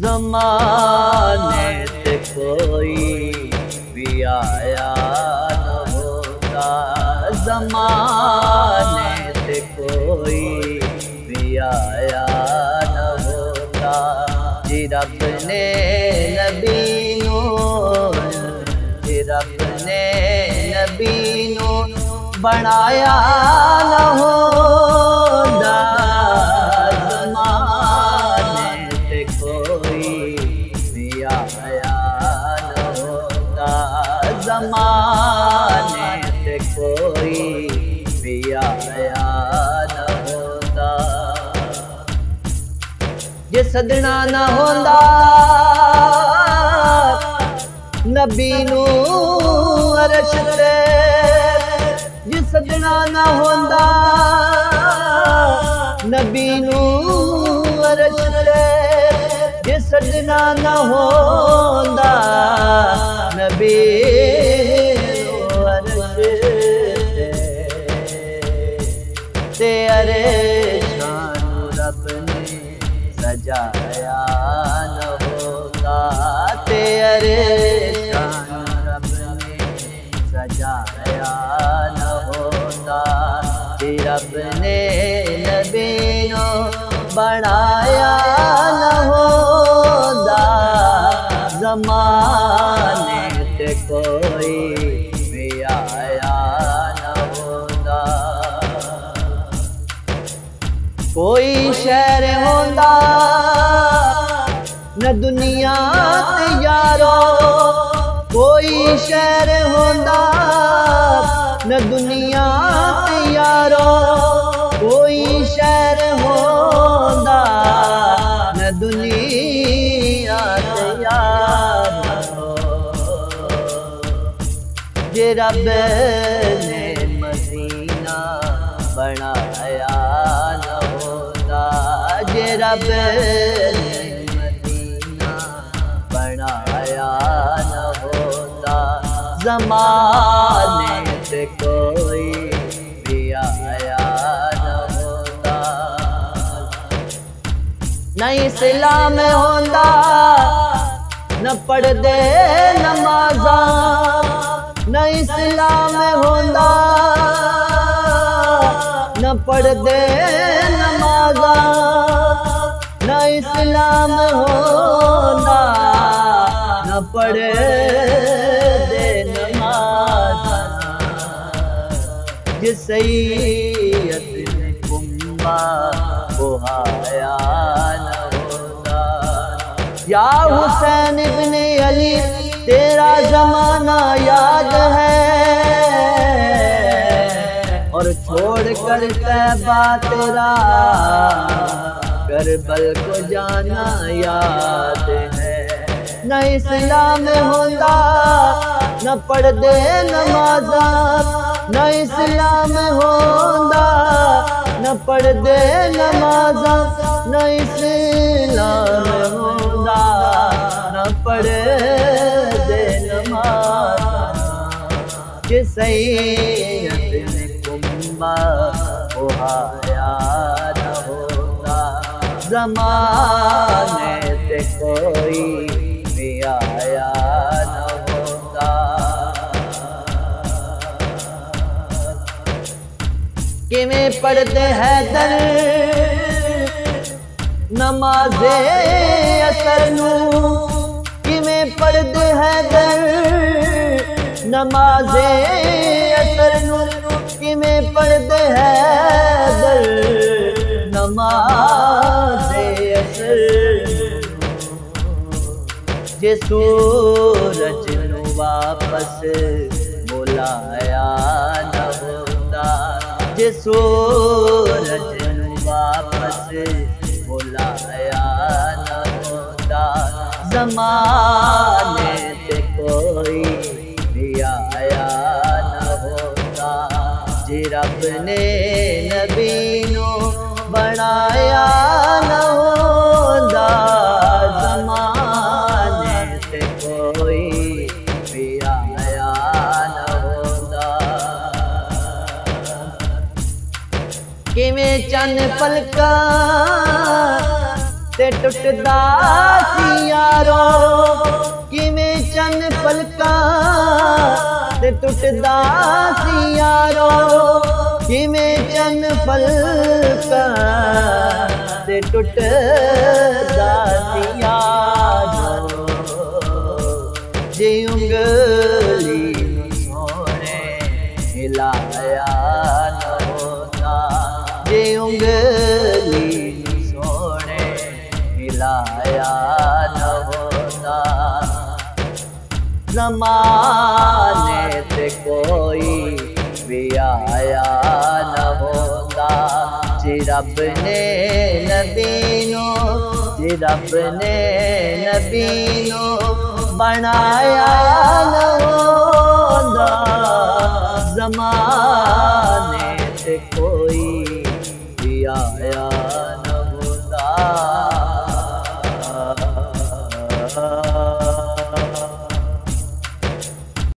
ज़माने से कोई भी आया न होता, ज़माने से कोई भी आया न होता। जी रब ने नबी नूर, जी रब ने नबी नूर बनाया न होता, ज़माने से कोई भी आया न होता। जे सदना न होंदा नबी नू अरश ते, जे सदना न होंदा नबी नू अरश ते, जे सदना न होंदा नबी अरे शान रब ने सजाया न होता, तेरे शान रब ने सजाया न होता। जी रब ने नबी नू बनाया न होता, ज़माने से कोई भी आया न होता। कोई शहर होंदा न दुनिया ते यारो, कोई शहर होंदा न दुनिया ते यारो, कोई शहर होंदा न दुनिया ते यारो। जे रब ने मदीना बनाया न होता, जे रब ने मदीना बनाया न होता, ज़माने से कोई भी आया न होता। न इस्लाम होंदा न पढ़दे नमाज़ा, न इस्लाम होंदा न पढ़दे नमाज़ा, न इस्लाम होंदा न पढ़दे नमाज़ा। जिस सैयद ने कुंबा बुहाया न होता, या हुसैन इब्ने अली तेरा ज़माना याद है, और छोड़ कर तैबा तेरा करबल को जाना याद है। न इस्लाम होंदा न पढ़दे नमाज़ा, न इस्लाम होंदा न पढ़दे नमाज़ा, न इस्लाम होंदा न पढ़दे नमाज़ा। कि सैयद ने कुंबा बुहाया न होता, ज़माने से कोई भी आया न होता। किवें पढ़ते हैदर नमाज़े असर नू, किवें पढ़ते हैदर नमाज़े असर नू, किवें पढ़ते हैदर नमाज़े असर। जे सूरज नू वापस बुलाया न होता, जे सूरज नू वापस बुलाया न होता, ज़माने से कोई भी आया न होता। जी रब ने नबी नू बनाया न होता, ज़माने से कोई भी आया न होता। किवें चन पलका ते टुटदा सी यारो किवें चन पलकां ते टुटदा सी यारो किवें चन पलकां ते टुटदा सी यारो जे उंगली सोने हिलाया न होता जे उंगली सोने हिलाया न होता ज़माने से कोई भी आया न होता जे रब ने नबीनो जे रब ने नबीनो बनाया न होता ज़माने से कोई भी आया न होता।